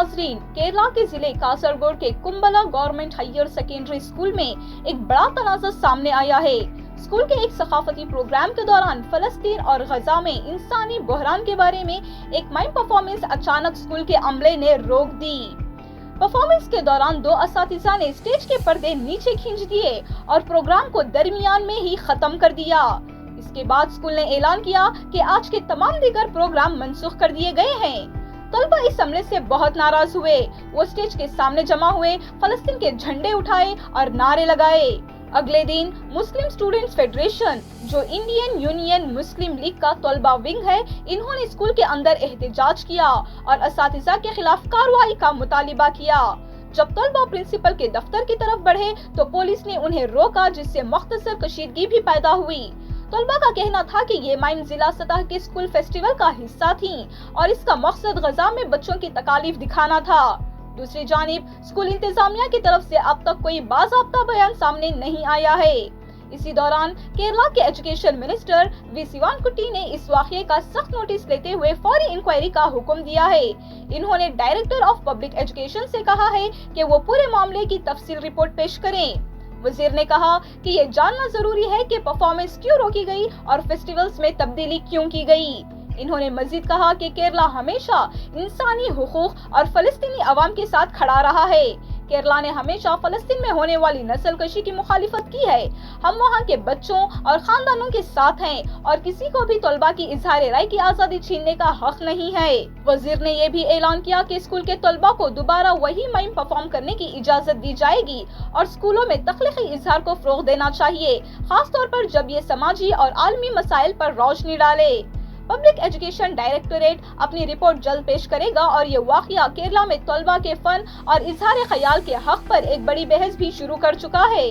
नाजरीन, केरला के जिले कासरगोड के कुंबला गवर्नमेंट हायर सेकेंडरी स्कूल में एक बड़ा तनाज़ा सामने आया है। स्कूल के एक सकाफती प्रोग्राम के दौरान फलस्तीन और गजा में इंसानी बहरान के बारे में एक माइम परफॉर्मेंस अचानक स्कूल के अमले ने रोक दी। परफॉर्मेंस के दौरान दो असातिज़ा ने स्टेज के पर्दे नीचे खींच दिए और प्रोग्राम को दरमियान में ही खत्म कर दिया। इसके बाद स्कूल ने ऐलान किया कि आज के तमाम दीगर प्रोग्राम मनसूख कर दिए गए हैं। तलबा इस हमले से बहुत नाराज हुए। वो स्टेज के सामने जमा हुए, फलस्तीन के झंडे उठाए और नारे लगाए। अगले दिन मुस्लिम स्टूडेंट्स फेडरेशन, जो इंडियन यूनियन मुस्लिम लीग का तलबा विंग है, इन्होंने स्कूल के अंदर एहतजाज किया और असातिज़ा के खिलाफ कार्रवाई का मुतालिबा किया। जब तलबा प्रिंसिपल के दफ्तर की तरफ बढ़े तो पुलिस ने उन्हें रोका, जिससे मुख्तसर कशीदगी भी पैदा हुई। तलबा का कहना था कि ये माइम जिला सतह के स्कूल फेस्टिवल का हिस्सा थी और इसका मकसद गजा में बच्चों की तकालीफ दिखाना था। दूसरी जानिब स्कूल इंतजामिया की तरफ से अब तक कोई बाज़ाब्ता बयान सामने नहीं आया है। इसी दौरान केरला के एजुकेशन मिनिस्टर वी शिवानकुटी ने इस वाक़ये का सख्त नोटिस लेते हुए फौरी इंक्वायरी का हुक्म दिया है। इन्होंने डायरेक्टर ऑफ पब्लिक एजुकेशन से कहा है कि वो पूरे मामले की तफसील रिपोर्ट पेश करें। वजीर ने कहा कि ये जानना जरूरी है कि परफॉर्मेंस क्यों रोकी गई और फेस्टिवल्स में तब्दीली क्यों की गई। इन्होंने मजीद कहा कि केरला हमेशा इंसानी हुकूक और फलस्तीनी अवाम के साथ खड़ा रहा है। केरला ने हमेशा फलस्तीन में होने वाली नस्लकशी की मुखालिफत की है। हम वहाँ के बच्चों और खानदानों के साथ हैं और किसी को भी तलबा की इजहार राय की आज़ादी छीनने का हक नहीं है। वजीर ने यह भी ऐलान किया कि स्कूल के तलबा को दोबारा वही माइम परफॉर्म करने की इजाजत दी जाएगी और स्कूलों में तख्लीकी इजहार को फ़रोग़ देना चाहिए, खास तौर पर जब ये समाजी और आलमी मसाइल पर रोशनी डाले। पब्लिक एजुकेशन डायरेक्टोरेट अपनी रिपोर्ट जल्द पेश करेगा और ये वाक़या केरला में तलबा के फन और इजहार ख्याल के हक पर एक बड़ी बहस भी शुरू कर चुका है।